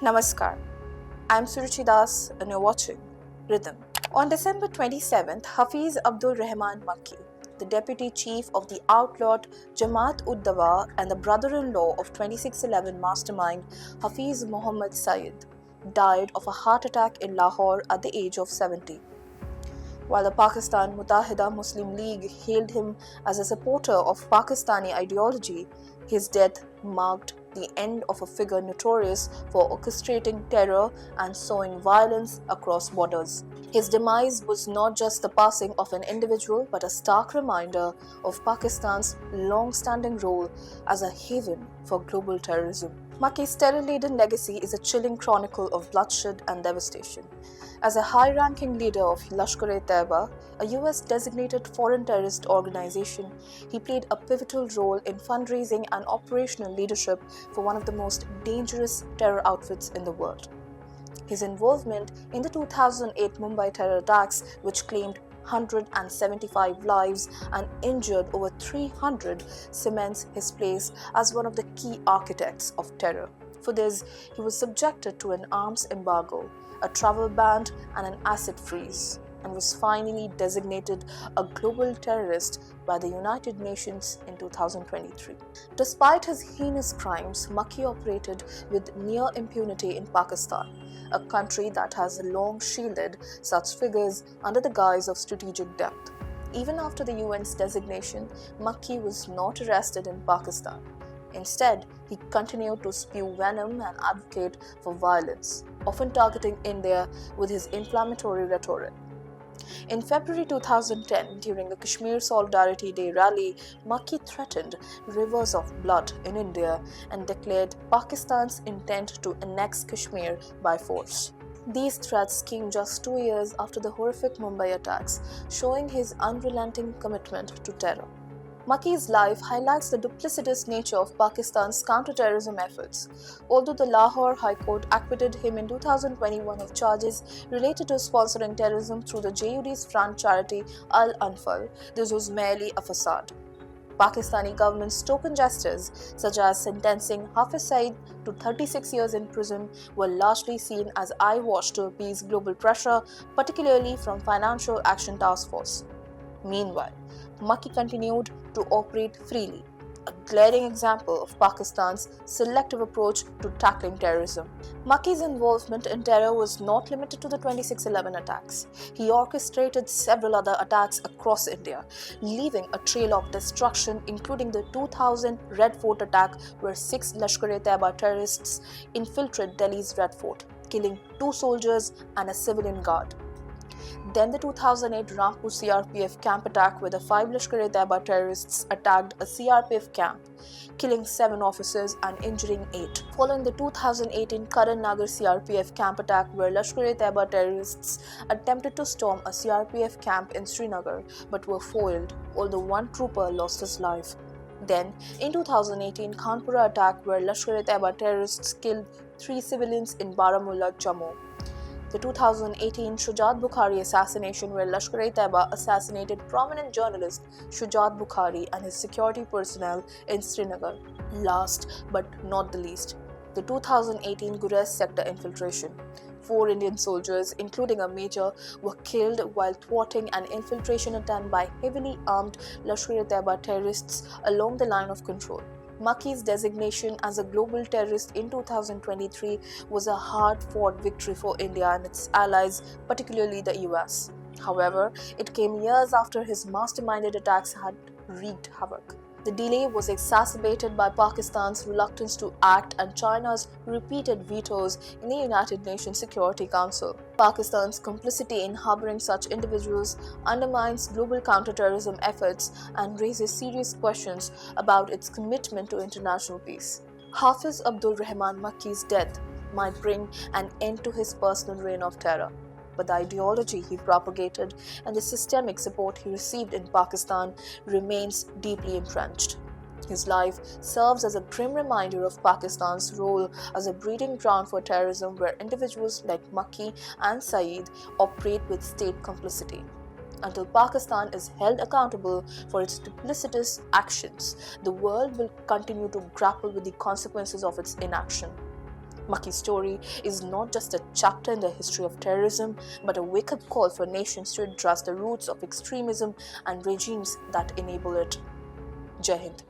Namaskar, I'm Suruchi Das and you're watching Ritam. On December 27th, Hafiz Abdul Rahman Makki, the Deputy Chief of the outlawed Jamaat-ud-Dawa and the brother-in-law of 2611 mastermind Hafiz Muhammad Saeed, died of a heart attack in Lahore at the age of 70. While the Pakistan Mutahida Muslim League hailed him as a supporter of Pakistani ideology, his death marked the end of a figure notorious for orchestrating terror and sowing violence across borders. His demise was not just the passing of an individual but a stark reminder of Pakistan's long-standing role as a haven for global terrorism. Makki's terror-laden legacy is a chilling chronicle of bloodshed and devastation. As a high-ranking leader of Lashkar-e-Taiba, a US-designated foreign terrorist organization, he played a pivotal role in fundraising and operational leadership for one of the most dangerous terror outfits in the world. His involvement in the 2008 Mumbai terror attacks, which claimed 175 lives and injured over 300, cements his place as one of the key architects of terror. For this, he was subjected to an arms embargo, a travel ban, and an asset freeze, and was finally designated a global terrorist by the United Nations in 2023. Despite his heinous crimes, Makki operated with near impunity in Pakistan, a country that has long shielded such figures under the guise of strategic depth. Even after the UN's designation, Makki was not arrested in Pakistan. Instead, he continued to spew venom and advocate for violence, often targeting India with his inflammatory rhetoric. In February 2010, during a Kashmir Solidarity Day rally, Makki threatened rivers of blood in India and declared Pakistan's intent to annex Kashmir by force. These threats came just 2 years after the horrific Mumbai attacks, showing his unrelenting commitment to terror. Makki's life highlights the duplicitous nature of Pakistan's counter-terrorism efforts. Although the Lahore High Court acquitted him in 2021 of charges related to sponsoring terrorism through the JUD's front charity Al-Anfal, this was merely a facade. Pakistani government's token gestures, such as sentencing Hafiz Saeed to 36 years in prison, were largely seen as eyewash to appease global pressure, particularly from Financial Action Task Force. Meanwhile, Makki continued to operate freely, a glaring example of Pakistan's selective approach to tackling terrorism. Makki's involvement in terror was not limited to the 2611 attacks. He orchestrated several other attacks across India, leaving a trail of destruction, including the 2000 Red Fort attack, where 6 Lashkar-e-Taiba terrorists infiltrated Delhi's Red Fort, killing 2 soldiers and a civilian guard. Then the 2008 Rampur CRPF camp attack, where the 5 Lashkar-e-Taiba terrorists attacked a CRPF camp, killing 7 officers and injuring 8. Following the 2018 Karan Nagar CRPF camp attack, where Lashkar-e-Taiba terrorists attempted to storm a CRPF camp in Srinagar but were foiled, although 1 trooper lost his life. Then, in 2018 Kanpura attack, where Lashkar-e-Taiba terrorists killed 3 civilians in Baramulla, Jammu. The 2018 Shujat Bukhari assassination, where Lashkar-e-Taiba assassinated prominent journalist Shujat Bukhari and his security personnel in Srinagar. Last but not the least, the 2018 Gurez sector infiltration. 4 Indian soldiers, including a major, were killed while thwarting an infiltration attempt by heavily armed Lashkar-e-Taiba terrorists along the line of control. Makki's designation as a global terrorist in 2023 was a hard-fought victory for India and its allies, particularly the US. However, it came years after his masterminded attacks had wreaked havoc. The delay was exacerbated by Pakistan's reluctance to act and China's repeated vetoes in the United Nations Security Council. Pakistan's complicity in harboring such individuals undermines global counterterrorism efforts and raises serious questions about its commitment to international peace. Hafiz Abdul Rahman Makki's death might bring an end to his personal reign of terror, but the ideology he propagated and the systemic support he received in Pakistan remains deeply entrenched. His life serves as a grim reminder of Pakistan's role as a breeding ground for terrorism, where individuals like Makki and Saeed operate with state complicity. Until Pakistan is held accountable for its duplicitous actions, the world will continue to grapple with the consequences of its inaction. Makki's story is not just a chapter in the history of terrorism, but a wake-up call for nations to address the roots of extremism and regimes that enable it. Jai Hind.